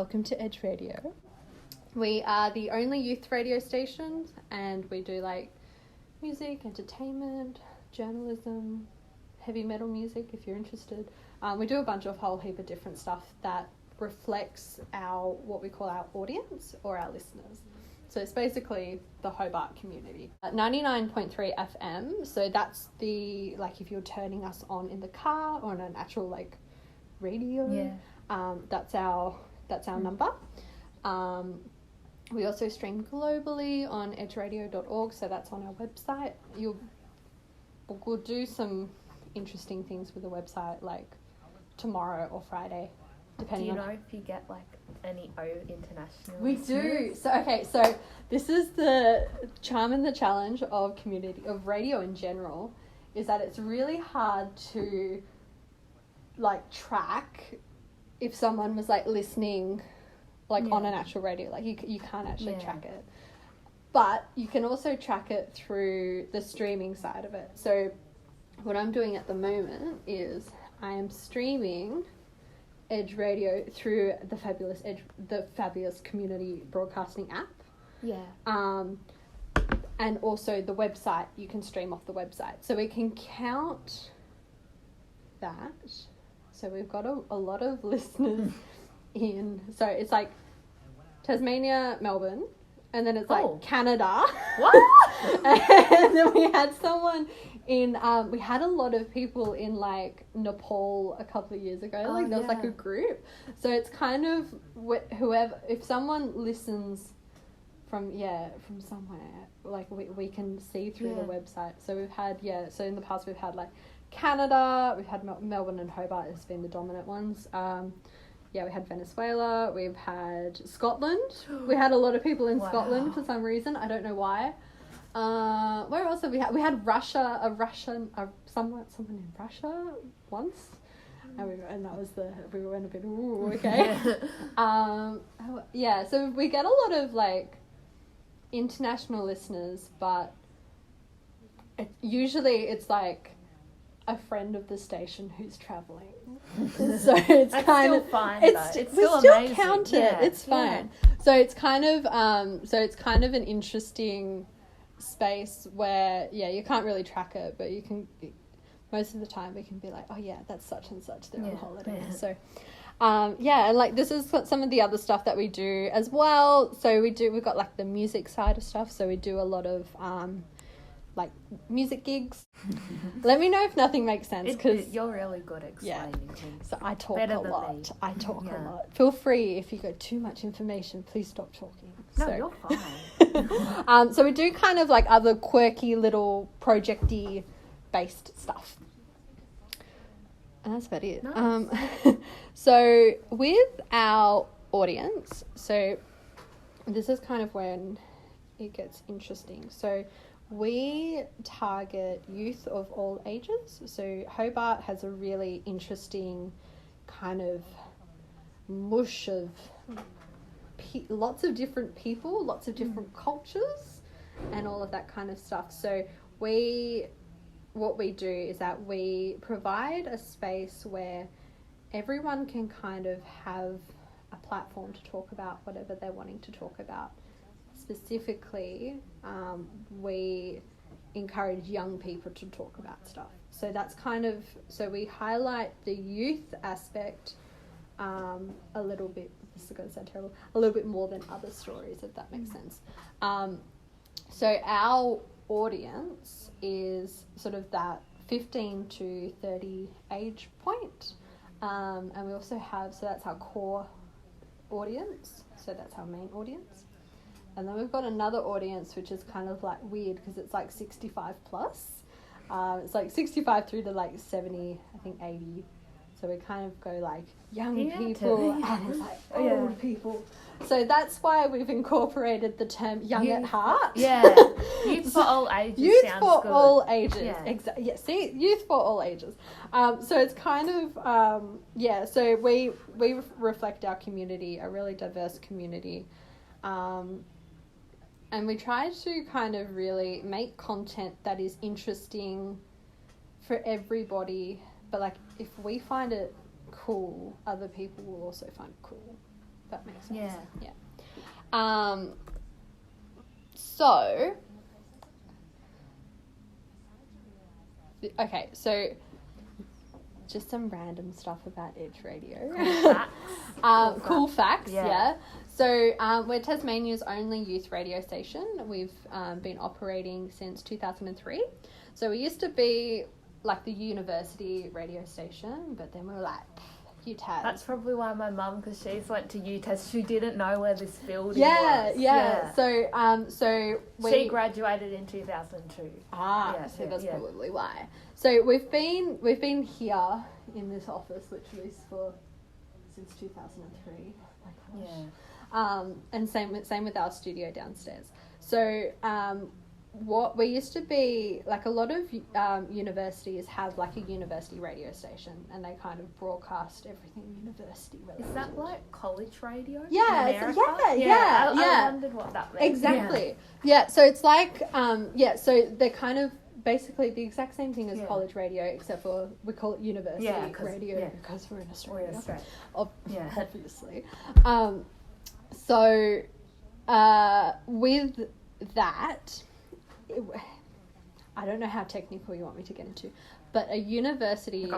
welcome to Edge Radio. We are the only youth radio station, and we do like music, entertainment, journalism, heavy metal music if you're interested. We do a bunch of whole heap of different stuff that reflects what we call our audience or our listeners. So it's basically the Hobart community. 99.3 FM, so that's the, like, if you're turning us on in the car or on an actual like radio, that's our number. We also stream globally on edgeradio.org, so that's on our website. We'll do some interesting things with the website, like tomorrow or Friday, depending on... Do you know if you get like any international We listeners? do. So this is the charm and the challenge of radio in general, is that it's really hard to like track if someone was like listening on an actual radio. Like you can't actually track it, but you can also track it through the streaming side of it. So what I'm doing at the moment is I am streaming Edge Radio through the fabulous community broadcasting app. And also the website, you can stream off the website. So we can count that. So we've got a lot of listeners in. So it's like Tasmania, Melbourne, and then it's like Canada. What? And then we had someone in, we had a lot of people in like Nepal a couple of years ago. There was like a group. So it's kind of whoever, if someone listens from somewhere, like we can see through the website. So we've had, so in the past we've had like Canada, we've had Melbourne and Hobart has been the dominant ones. We had Venezuela, we've had Scotland. We had a lot of people in Scotland for some reason. I don't know why. Where else have we had? We had Russia, someone in Russia once. And that was we went a bit, ooh, okay. So we get a lot of like international listeners, but usually it's like a friend of the station who's traveling. So it's kind of fine. It's still amazing. Count it. It's fine. So it's kind of an interesting space where you can't really track it, but you can, most of the time we can be like, oh yeah, that's such and such, they're on holiday. So and like this is some of the other stuff that we do as well. So we've got like the music side of stuff, so we do a lot of like music gigs. Let me know if nothing makes sense, because you're really good at explaining things. So I talk Better a than lot. me. I talk a lot. Feel free, if you got too much information, please stop talking. No, you're fine. So we do kind of like other quirky little project-y based stuff. And that's about it. Nice. So with our audience, so this is kind of when it gets interesting. So we target youth of all ages. So Hobart has a really interesting kind of mush of lots of different people, lots of different cultures, and all of that kind of stuff. So what we do is that we provide a space where everyone can kind of have a platform to talk about whatever they're wanting to talk about. Specifically, we encourage young people to talk about stuff. So that's kind of, so we highlight the youth aspect a little bit, this is going to sound terrible, a little bit more than other stories, if that makes sense. So our audience is sort of that 15 to 30 age point. And we also have, so that's our core audience, so that's our main audience. And then we've got another audience which is kind of like weird because it's like 65 plus. It's like 65 through to like 70, I think 80. So we kind of go like young people and it's like old people. So that's why we've incorporated the term young at heart. Yeah. Youth for all ages. Youth sounds for good. all ages. Yeah. Exactly. Yeah. See, youth for all ages. So it's kind of, so we reflect our community, a really diverse community. And we try to kind of really make content that is interesting for everybody. But like, if we find it cool, other people will also find it cool. that makes sense. Yeah. Yeah. So, okay, so just some random stuff about Edge Radio. Cool facts. Yeah. So we're Tasmania's only youth radio station. We've been operating since 2003. So we used to be like the university radio station, but then we were like, UTAS. That's probably why my mum, because she's went to UTAS, she didn't know where this building was. was. Yeah. So she graduated in 2002. So that's probably why. So we've been here in this office literally since 2003. Oh my gosh. And same with our studio downstairs. So what we used to be like, a lot of universities have like a university radio station, and they kind of broadcast everything university related. Is that like college radio? Yeah, in America? I wondered what that meant. Exactly. Yeah. So it's like so they're kind of basically the exact same thing as college radio, except for we call it university radio because we're in Australia. Obviously. So with that, I don't know how technical you want me to get into, but a university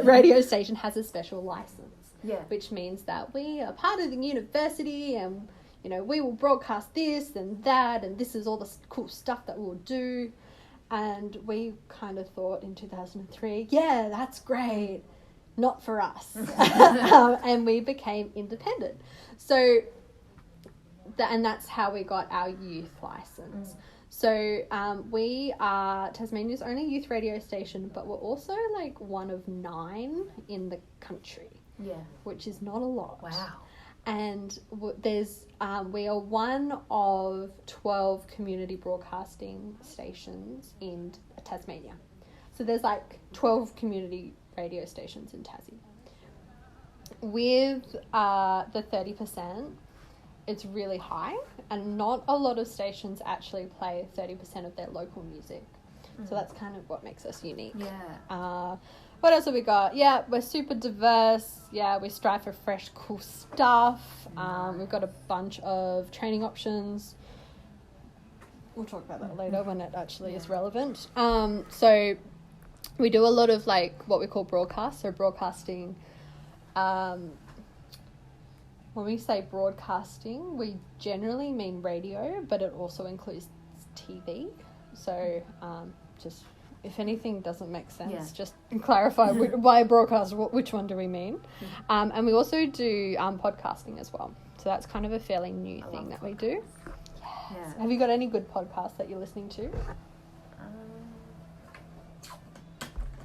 radio station has a special license, which means that we are part of the university, and we will broadcast this and that, and this is all the cool stuff that we'll do. And we kind of thought in 2003, that's great, not for us. And we became independent. So, and that's how we got our youth license. So we are Tasmania's only youth radio station, but we're also like one of 9 in the country. Yeah. Which is not a lot. Wow. And we are one of 12 community broadcasting stations in Tasmania. So there's like 12 community radio stations in Tassie. With the 30%, it's really high, and not a lot of stations actually play 30% of their local music. So that's kind of what makes us unique. Yeah. What else have we got? Yeah, we're super diverse. Yeah, we strive for fresh, cool stuff. We've got a bunch of training options. We'll talk about that later when it actually is relevant. So we do a lot of like what we call broadcast. So broadcasting, when we say broadcasting, we generally mean radio, but it also includes TV. So just... if anything doesn't make sense, just clarify why broadcast, which one do we mean? And we also do podcasting as well. So that's kind of a fairly new thing that we do. Yes. Yeah. Have you got any good podcasts that you're listening to?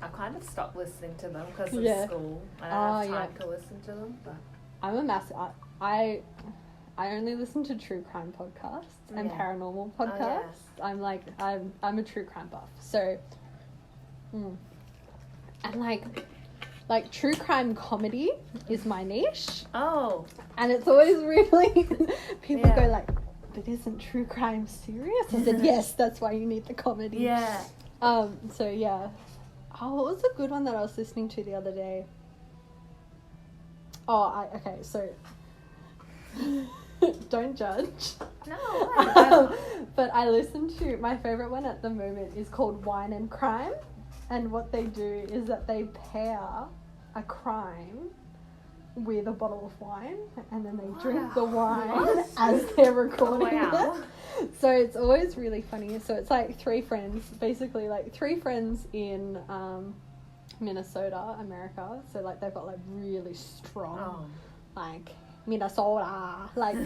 I kind of stopped listening to them because of school. I don't have time to listen to them. But I'm a massive... I only listen to true crime podcasts and paranormal podcasts. I'm a true crime buff. So... And like true crime comedy is my niche. Oh. And it's always really people go like, but isn't true crime serious? I said, yes, that's why you need the comedy. Yeah. So yeah. Oh, what was a good one that I was listening to the other day? Okay, so don't judge. No. But I listened to, my favorite one at the moment is called Wine and Crime. And what they do is that they pair a crime with a bottle of wine, and then they drink the wine as they're recording it. So it's always really funny. So it's like 3 friends, basically like 3 friends in Minnesota, America. So like they've got like really strong, like Minnesota, like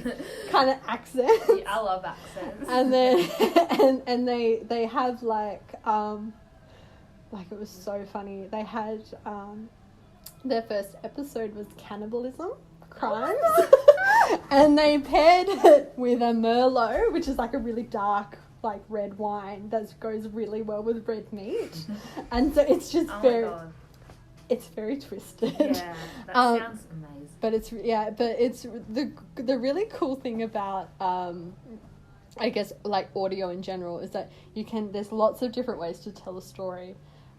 kind of accents. Yeah, I love accents. And then and they have like it was so funny. They had their first episode was cannibalism crimes, and they paired it with a Merlot, which is like a really dark like red wine that goes really well with red meat, and so it's just it's very twisted. Yeah, that sounds amazing. But it's the really cool thing about I guess like audio in general is that there's lots of different ways to tell a story.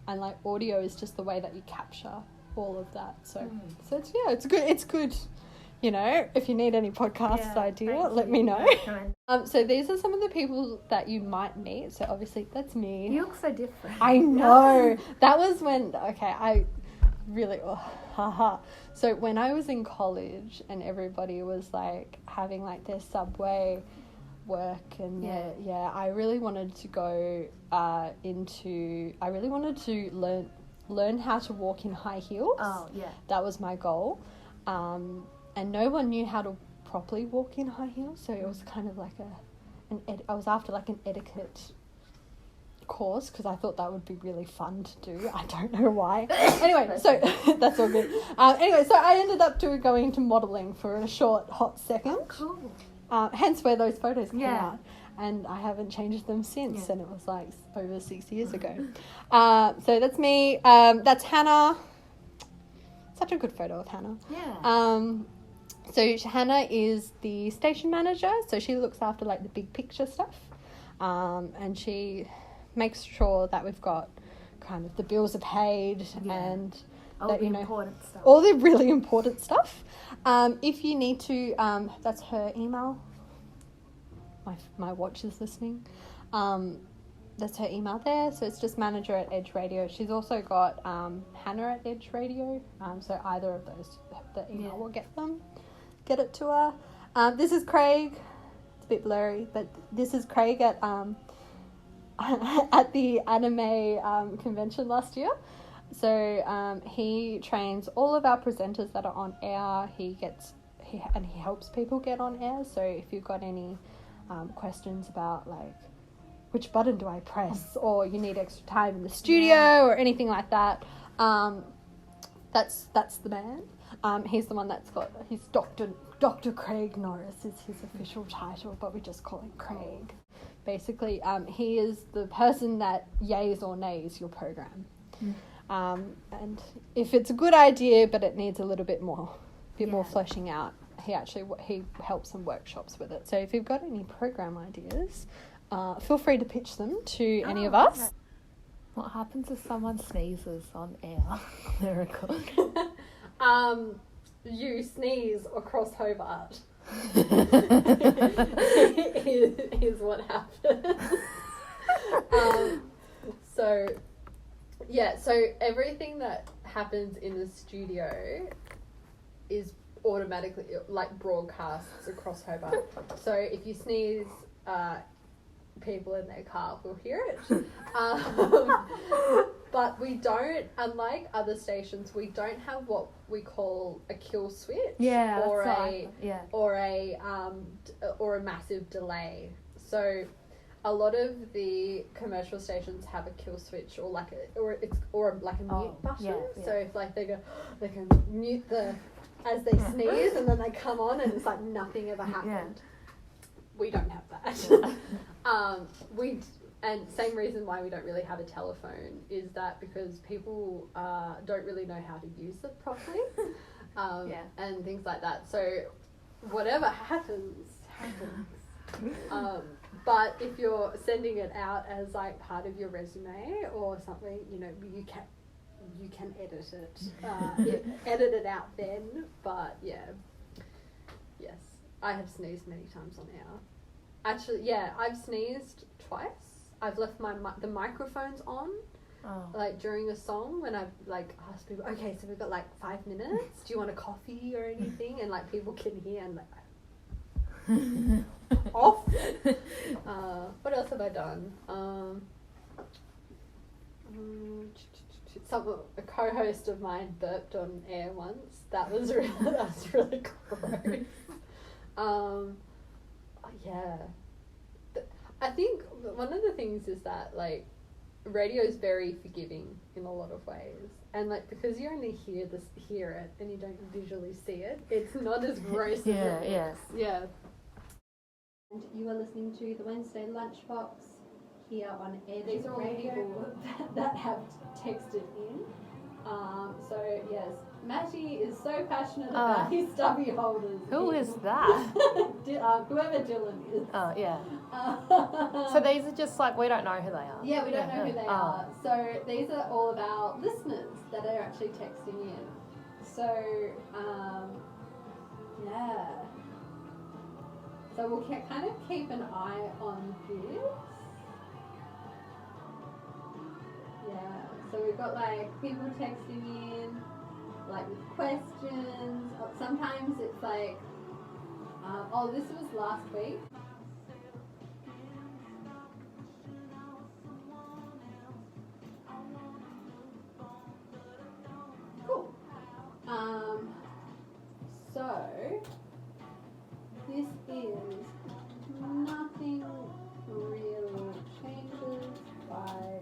And like audio is just the way that you capture all of that. So it's good. It's good. you know, if you need any podcast idea, let me know. So these are some of the people that you might meet. So obviously that's me. You look so different. I know. That was when, I really, So when I was in college and everybody was like having like their subway work and I really wanted to go I really wanted to learn how to walk in high heels. Oh, yeah. That was my goal. And no one knew how to properly walk in high heels, so it was kind of like I was after like an etiquette course because I thought that would be really fun to do. I don't know why. Anyway, so that's all good. Anyway, so I ended up going into modelling for a short, hot second. Oh, cool. Hence where those photos came out. And I haven't changed them since, and it was like over 6 years ago. So that's me. That's Hannah. Such a good photo of Hannah. Yeah. So Hannah is the station manager, so she looks after like the big picture stuff, and she makes sure that we've got kind of the bills are paid and all that, the important stuff. All the really important stuff. If you need to, that's her email. My watch is listening. That's her email there. So it's just manager at Edge Radio. She's also got Hannah at Edge Radio. So either of those, the email will get it to her. This is Craig. It's a bit blurry, but this is Craig at at the anime convention last year. So he trains all of our presenters that are on air. He helps people get on air. So if you've got any questions about like which button do I press, or you need extra time in the studio or anything like that, that's the man. He's the one that's got his Dr. Craig Norris is his official title, but we just call him Craig. Basically, he is the person that yays or nays your program. And if it's a good idea but it needs a little bit more fleshing out, he helps some workshops with it. So if you've got any program ideas, feel free to pitch them to any of us. Okay. What happens if someone sneezes on air? They're recording. You sneeze or cross Hobart. is what happens. So everything that happens in the studio is automatically like broadcasts across Hobart. So if you sneeze, people in their car will hear it. But we don't, unlike other stations, we don't have what we call a kill switch or a massive delay. So a lot of the commercial stations have a kill switch or like a mute button. Yeah. So if like they can mute as they sneeze and then they come on and it's like nothing ever happened. Yeah. We don't have that. And same reason why we don't really have a telephone is that because people don't really know how to use it properly, and things like that. So whatever happens. But if you're sending it out as like part of your resume or something, you can edit it, edit it out then. But yes, I have sneezed many times on air. Actually, I've sneezed twice. I've left the microphones on, like during a song when I've like asked people, okay, so we've got like 5 minutes. Do you want a coffee or anything? And like people can hear and like off. What else have I done? A co-host of mine burped on air once. That was really gross. I think one of the things is that like radio is very forgiving in a lot of ways, and like because you only hear it and you don't visually see it, it's not as gross as it looks. Yeah. And you are listening to the Wednesday Lunchbox here on Edge Radio. These are all people that have texted in. So yes, Matty is so passionate about his stubby holders. Who is that? Whoever Dylan is. Oh yeah. So these are just like we don't know who they are. Yeah, we don't know who they are. So these are all of our listeners that are actually texting in. So Yeah. So we'll kind of keep an eye on this. Yeah. So we've got like people texting in, like with questions. Sometimes it's like, oh, this was last week. Cool. So this is nothing really changes by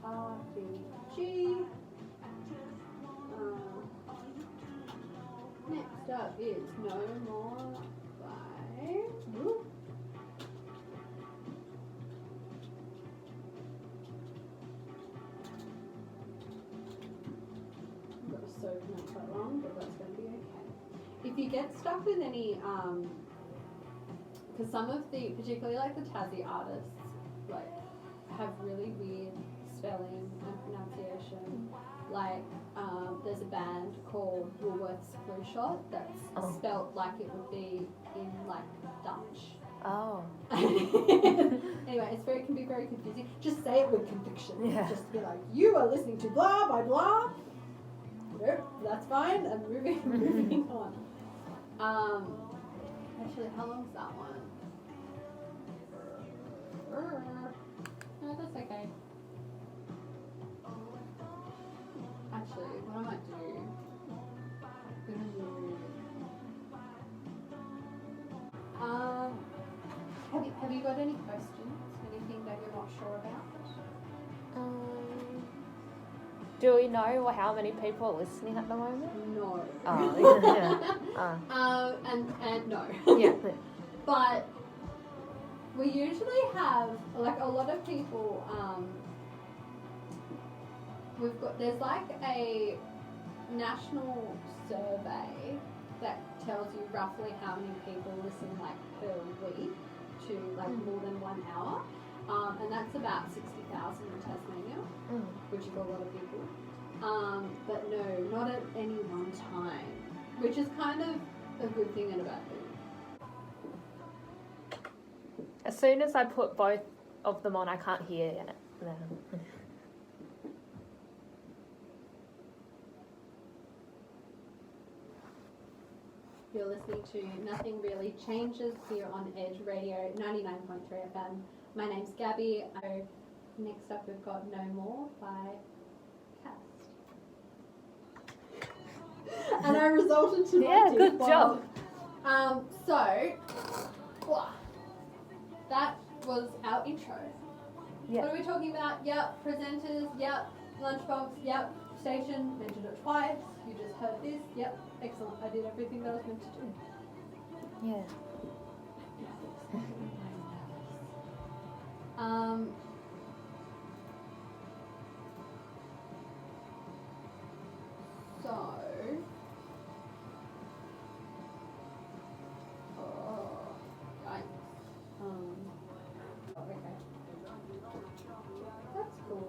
RPG. Next up is No More by. Ooh. Got a so not quite wrong, but that's going to be okay. If you get stuck with any, because some of the, particularly like the Tassie artists, like have really weird spelling and pronunciation. Like there's a band called Woolworths Flu Shot that's spelt like it would be in like Dutch. Oh. Anyway, can be very confusing. Just say it with conviction. Yeah. Just be like, you are listening to blah blah blah. Nope, that's fine. I'm moving on. Actually, how long's that one? No, that's okay. Actually, what I might do, have you got any questions? Anything that you're not sure about? Do we know how many people are listening at the moment? No. Oh, yeah. And no. Yeah. But we usually have, like, a lot of people, there's like a national survey that tells you roughly how many people listen like per week to like more than 1 hour, and that's about 60,000 in Tasmania, which is a lot of people. But no, not at any one time, which is kind of a good thing and a bad thing. As soon as I put both of them on, I can't hear it. No. You're listening to Nothing Really Changes here on Edge Radio 99.3 FM. My name's Gabby. Next up we've got No More by Cast. And I resulted to my good job. So, that was our intro. Yeah. What are we talking about? Yep, presenters, yep, lunchbox, yep, station, mentioned it twice, you just heard this, yep, excellent, I did everything that I was meant to do. Yeah. Okay. That's cool.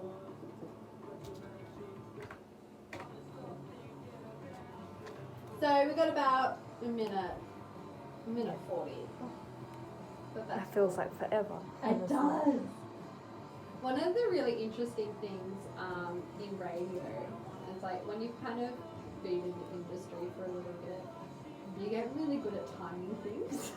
So we got about a minute 40. But That feels like forever. It does. One of the really interesting things in radio is like when you've kind of been in the industry for a little bit, you get really good at timing things.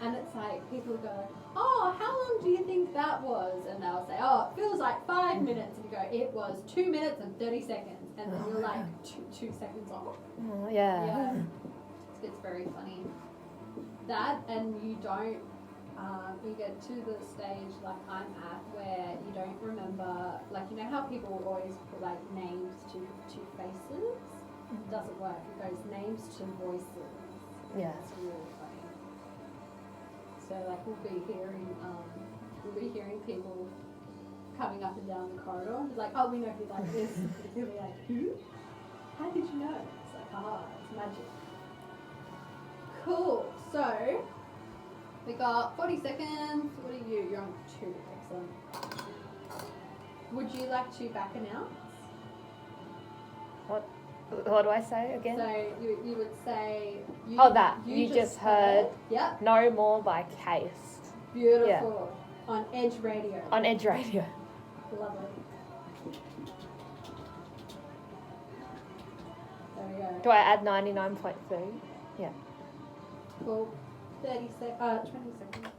And it's like people go, oh, how long do you think that was? And they'll say, oh, it feels like 5 minutes. And you go, it was 2 minutes and 30 seconds. And then you're like 2 seconds off. Yeah. It's very funny. That, and you don't, you get to the stage like I'm at where you don't remember, like, you know how people always put like names to faces? It doesn't work. It goes names to voices. Yeah. It's really funny. So like we'll be hearing people coming up and down the corridor and be like, oh, we know who that is. You'll be like, who? How did you know? It's like, it's magic. Cool. So we got 40 seconds. What are you? You're on 2. Excellent. Would you like to back announce? What? What do I say again? So you would say... You just heard Yep. No More by Case. Beautiful. Yeah. On Edge Radio. On Edge Radio. Lovely. There we go. Do I add 99.3? Yeah. Well, 20 seconds.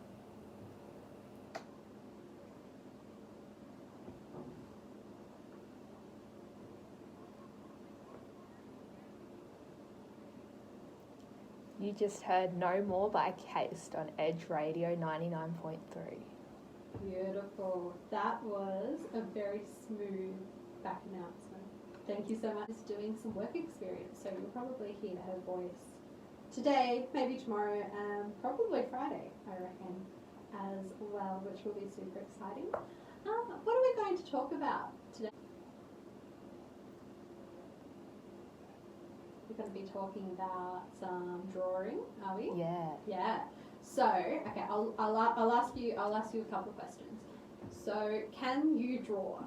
You just heard No More by Case on Edge Radio 99.3. Beautiful. That was a very smooth back announcement. Thank you so much for doing some work experience. So you'll probably hear her voice today, maybe tomorrow, and probably Friday, I reckon, as well, which will be super exciting. What are we going to talk about today? We're going to be talking about some drawing, are we? Yeah. Yeah. So, okay, I'll ask you a couple of questions. So, can you draw?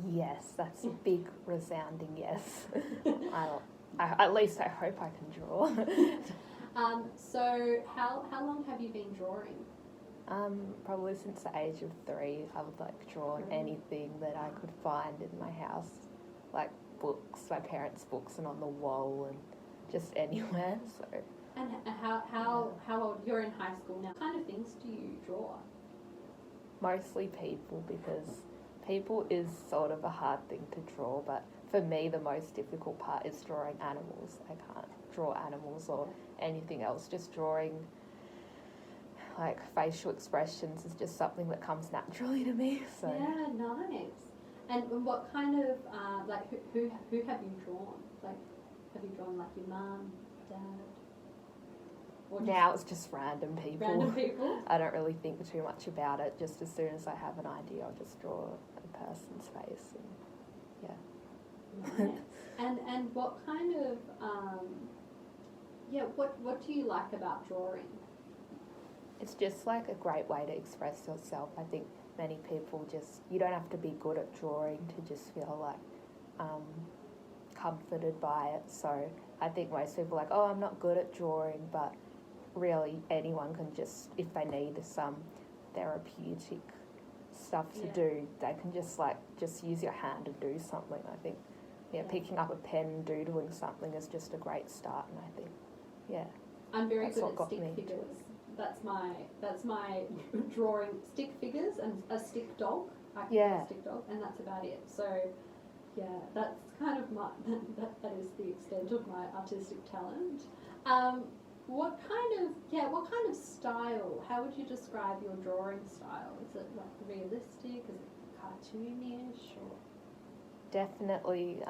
Yes, that's a big resounding yes. At least I hope I can draw. So how long have you been drawing? Probably since the age of 3. I would like draw anything that I could find in my house, like books, my parents' books, and on the wall, and just anywhere. So. And how old? You're in high school now. What kind of things do you draw? Mostly people, because people is sort of a hard thing to draw, but for me the most difficult part is drawing animals. I can't draw animals or anything else. Just drawing like facial expressions is just something that comes naturally to me. So yeah, nice. And what kind of like who have you drawn? Like, have you drawn like your mum, dad? Now it's just random people. Random people? I don't really think too much about it. Just as soon as I have an idea, I'll just draw a person's face. And, nice. And what kind of what do you like about drawing? It's just like a great way to express yourself. I think many people you don't have to be good at drawing to just feel like comforted by it. So I think most people are like, oh, I'm not good at drawing, but really anyone can just, if they need some therapeutic stuff to do, they can just use your hand and do something. I think picking up a pen and doodling something is just a great start, and I think I'm very good at stick figures. That's my drawing, stick figures and a stick dog. I can draw a stick dog, and that's about it. So that's kind of that is the extent of my artistic talent. What kind of style? How would you describe your drawing style? Is it like realistic? Is it cartoonish? Or? Definitely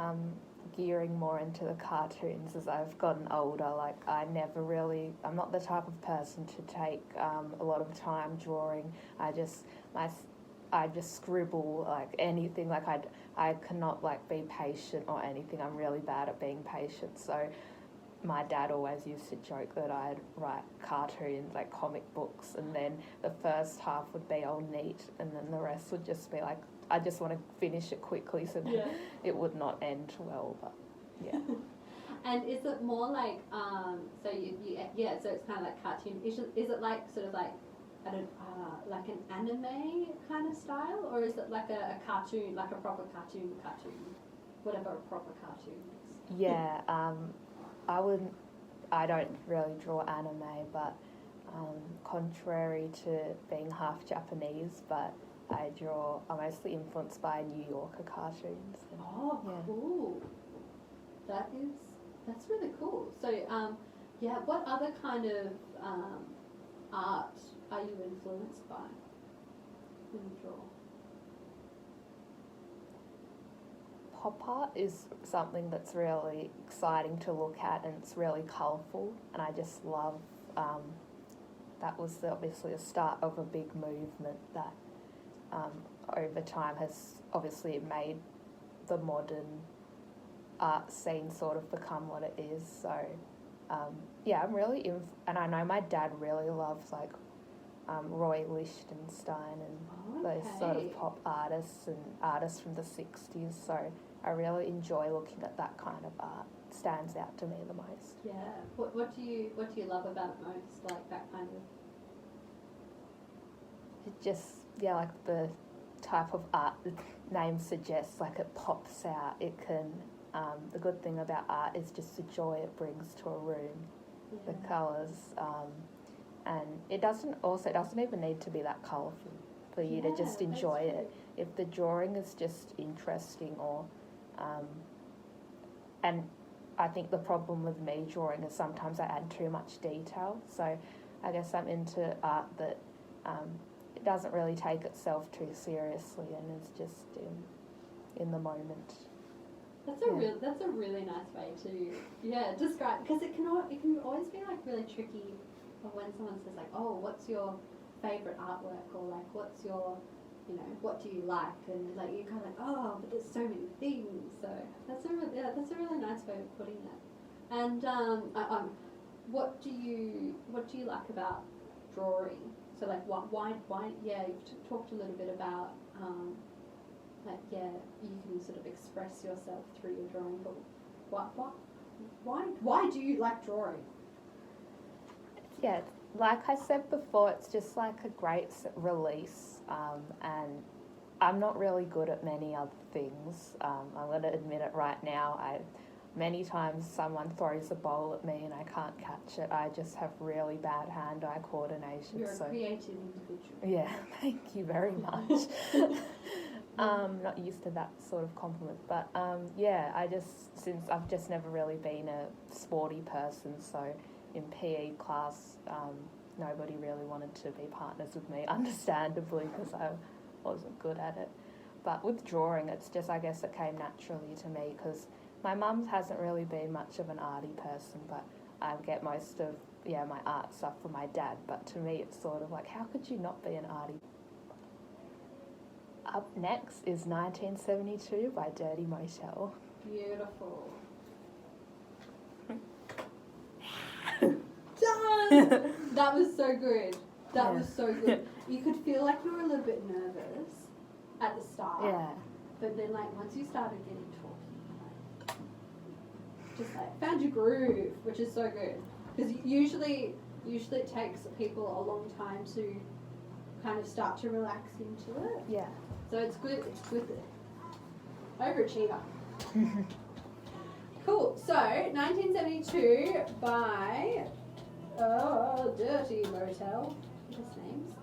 gearing more into the cartoons as I've gotten older. Like I'm not the type of person to take a lot of time drawing. I just scribble like anything. Like I cannot like be patient or anything. I'm really bad at being patient. So my dad always used to joke that I'd write cartoons, like comic books, and then the first half would be all neat, and then the rest would just be like, I just want to finish it quickly so that it would not end well, but yeah. And is it more like, so so it's kind of like cartoon, is it like sort of like, I don't like an anime kind of style, or is it like a cartoon, like a proper cartoon, whatever a proper cartoon is? Yeah, I don't really draw anime, but contrary to being half Japanese, but I'm mostly influenced by New Yorker cartoons. Oh, cool. That's really cool. So, what other kind of art are you influenced by when you draw? Pop art is something that's really exciting to look at, and it's really colourful, and I just love that was obviously the start of a big movement that over time has obviously made the modern art scene sort of become what it is. So I'm really and I know my dad really loves like Roy Lichtenstein and those sort of pop artists and artists from the 60s. So I really enjoy looking at that kind of art. It stands out to me the most. Yeah. What do you love about it most? Like that kind of. It just, yeah, like the type of art the name suggests, like it pops out. It can, the good thing about art is just the joy it brings to a room, the colours, and it doesn't even need to be that colourful for you to just enjoy it. If the drawing is just interesting or, and I think the problem with me drawing is sometimes I add too much detail, so I guess I'm into art that it doesn't really take itself too seriously and is just in the moment. That's a really nice way to describe, because it can always be like really tricky when someone says like, oh, what's your favourite artwork, or like what's your, what do you like, and like you're kind of like, oh, but there's so many things. So that's a really nice way of putting it. And what do you like about drawing? So like why you've talked a little bit about you can sort of express yourself through your drawing, but why do you like drawing? Yeah, like I said before, it's just like a great release, and I'm not really good at many other things. I'm going to admit it right now. Many times someone throws a bowl at me and I can't catch it. I just have really bad hand-eye coordination. You're a creative individual. Yeah, thank you very much. Not used to that sort of compliment, but since I've just never really been a sporty person, so in PE class, nobody really wanted to be partners with me, understandably, because I wasn't good at it. But with drawing, it's just, I guess it came naturally to me, because my mum hasn't really been much of an arty person, but I get most of my art stuff from my dad. But to me, it's sort of like, how could you not be an arty? Up next is 1972 by Dirty Motel. Beautiful. Done! That was so good. That was so good. You could feel like you were a little bit nervous at the start. Yeah. But then, like, once you started getting talking, just like found your groove, which is so good. Because usually it takes people a long time to kind of start to relax into it. Yeah. So it's good. It's good. Overachiever. Cool. So 1972 by Dirty Motel. His names.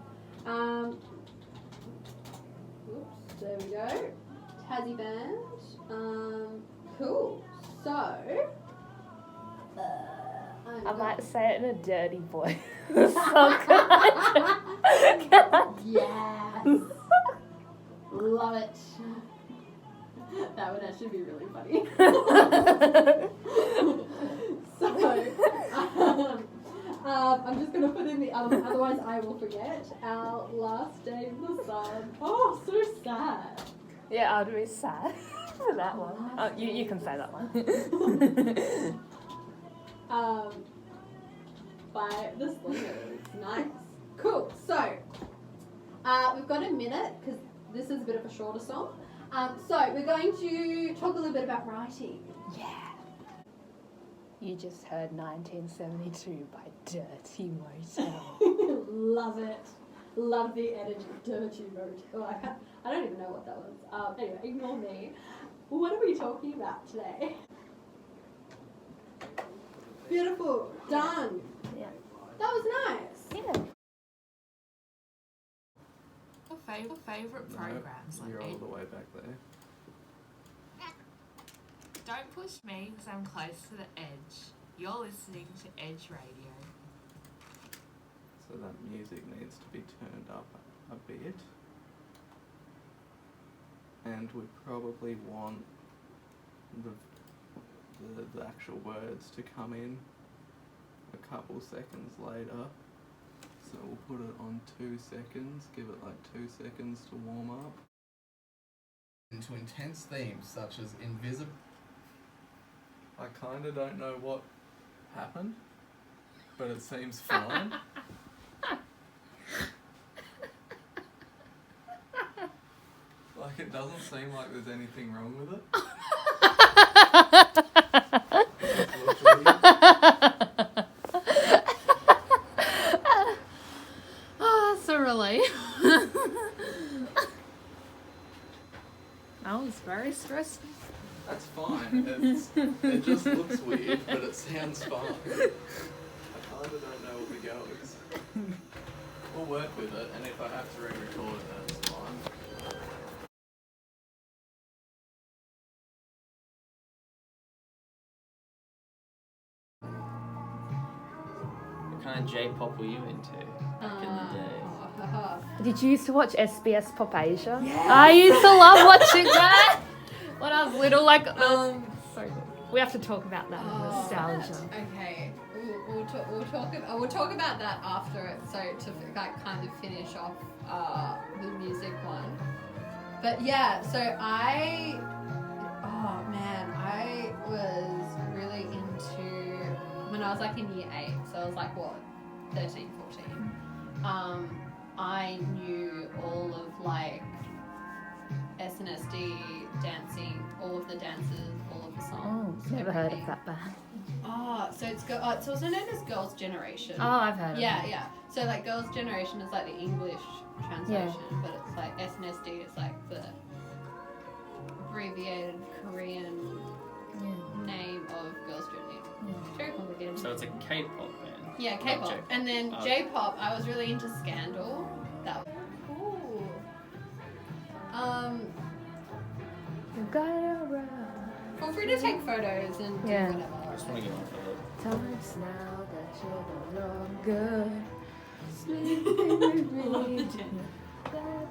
Oops. There we go. Tassie band. Cool. So. I might say it in a dirty voice. Yes. Love it. That would actually be really funny. So, I'm just going to put in the otherwise I will forget. Our last day in the sun. Oh, so sad. Yeah, I'd be sad for that one. Oh, you can say that one. By the Slingers. Nice. Cool. So, we've got a minute because this is a bit of a shorter song. So, we're going to talk a little bit about writing. Yeah. You just heard 1972 by Dirty Motel. Love it. Love the energy. Dirty Motel. I don't even know what that was. Anyway, ignore me. What are we talking about today? Beautiful. Done. Yeah. That was nice. Yeah. Favourite programs like You're all the way back there. Don't push me because I'm close to the edge. You're listening to Edge Radio. So that music needs to be turned up a bit. And we probably want the actual words to come in a couple seconds later. So we'll put it on 2 seconds, give it like 2 seconds to warm up. Into intense themes such as invisible. I kinda don't know what happened, but it seems fine. Like, it doesn't seem like there's anything wrong with it. Oh, that's a relief. I was very stressed. That's fine. It just looks weird, but it sounds fun. I kind of don't know what the go is. We'll work with it, and if I have to re-record it, that's fine. What kind of J-pop were you into back in the day? Did you used to watch SBS Pop Asia? Yeah. I used to love watching that when I was little. Like, so good. We have to talk about that nostalgia. Okay, we'll talk about that after it. So to like kind of finish off the music one. But yeah, so I was really into when I was like in year 8. So I was like 13, 14. I knew all of like SNSD dancing, all of the dances, all of the songs. Never heard of that band. So it's also known as Girls' Generation. Oh, I've heard of it. Yeah. So like Girls' Generation is like the English translation, but it's like SNSD is like the abbreviated Korean name of Girls' Generation. It's very complicated. So it's a K-pop band. Yeah, K-pop. J-pop. And then J-pop, I was really into Scandal. That was cool. Feel free to take photos and do Yeah. whatever. I just want to get one for the... Times now that you're no longer sleeping with me. That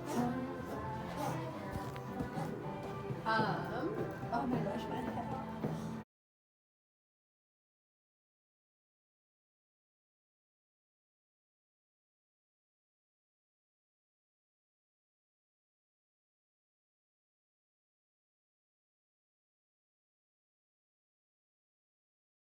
time.